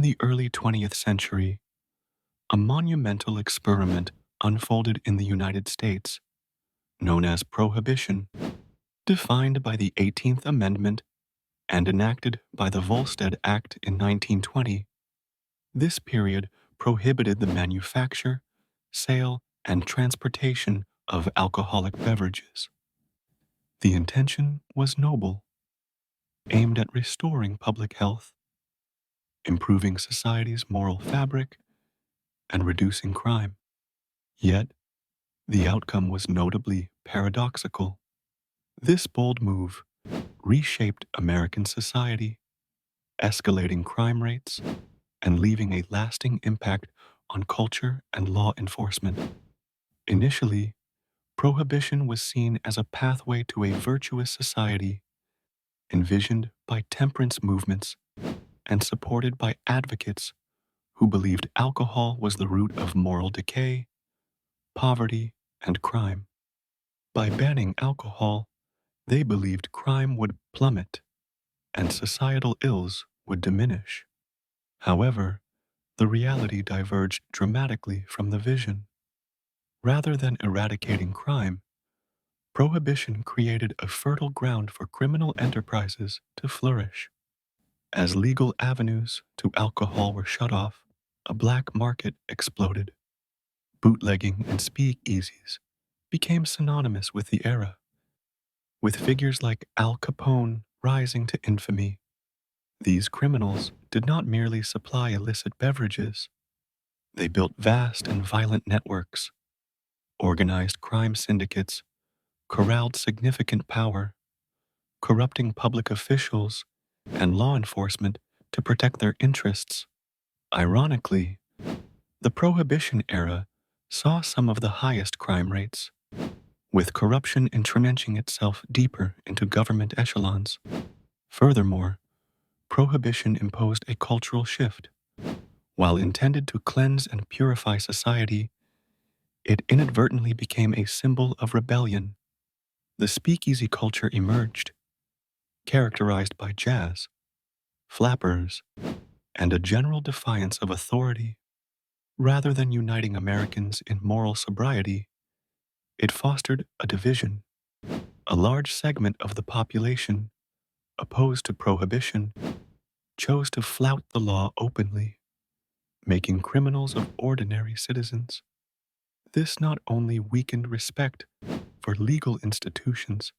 the early 20th century, a monumental experiment unfolded in the United States, known as Prohibition, defined by the 18th Amendment and enacted by the Volstead Act in 1920. This period prohibited the manufacture, sale, and transportation of alcoholic beverages. The intention was noble, aimed at restoring public health, improving society's moral fabric, and reducing crime. Yet, the outcome was notably paradoxical. This bold move reshaped American society, escalating crime rates and leaving a lasting impact on culture and law enforcement. Initially, prohibition was seen as a pathway to a virtuous society, envisioned by temperance movements and supported by advocates who believed alcohol was the root of moral decay, poverty, and crime. By banning alcohol, they believed crime would plummet and societal ills would diminish. However, the reality diverged dramatically from the vision. Rather than eradicating crime, prohibition created a fertile ground for criminal enterprises to flourish. As legal avenues to alcohol were shut off, a black market exploded. Bootlegging and speakeasies became synonymous with the era, with figures like Al Capone rising to infamy. These criminals did not merely supply illicit beverages, they built vast and violent networks, organized crime syndicates, corralled significant power, corrupting public officials and law enforcement to protect their interests. Ironically, the Prohibition era saw some of the highest crime rates, with corruption entrenching itself deeper into government echelons. Furthermore, Prohibition imposed a cultural shift. While intended to cleanse and purify society, it inadvertently became a symbol of rebellion. The speakeasy culture emerged, characterized by jazz, flappers, and a general defiance of authority. Rather than uniting Americans in moral sobriety, it fostered a division. A large segment of the population, opposed to prohibition, chose to flout the law openly, making criminals of ordinary citizens. This not only weakened respect for legal institutions,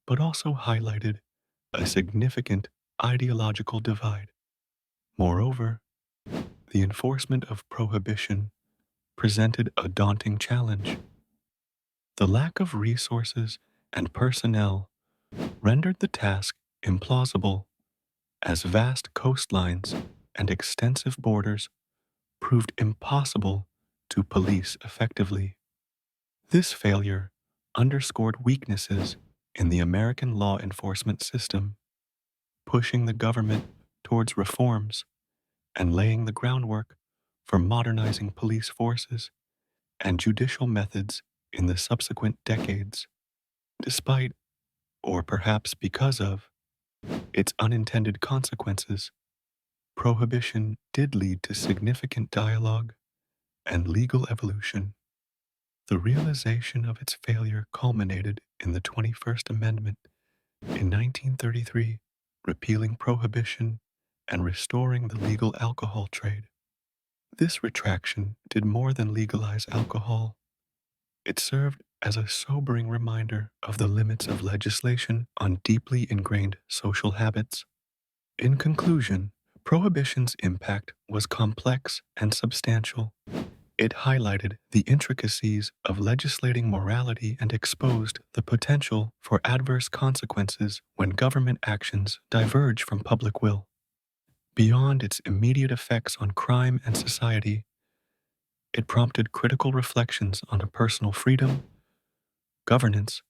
but also highlighted a significant ideological divide. Moreover, the enforcement of prohibition presented a daunting challenge. The lack of resources and personnel rendered the task implausible, as vast coastlines and extensive borders proved impossible to police effectively. This failure underscored weaknesses in the American law enforcement system, pushing the government towards reforms and laying the groundwork for modernizing police forces and judicial methods in the subsequent decades. Despite, or perhaps because of, its unintended consequences, prohibition did lead to significant dialogue and legal evolution. The realization of its failure culminated in the 21st Amendment in 1933, repealing prohibition and restoring the legal alcohol trade. This retraction did more than legalize alcohol. It served as a sobering reminder of the limits of legislation on deeply ingrained social habits. In conclusion, prohibition's impact was complex and substantial. It highlighted the intricacies of legislating morality and exposed the potential for adverse consequences when government actions diverge from public will. Beyond its immediate effects on crime and society, it prompted critical reflections on personal freedom, governance,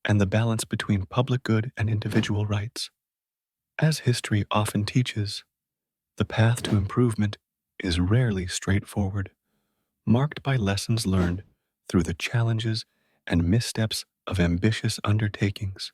and the balance between public good and individual rights. As history often teaches, the path to improvement is rarely straightforward, marked by lessons learned through the challenges and missteps of ambitious undertakings.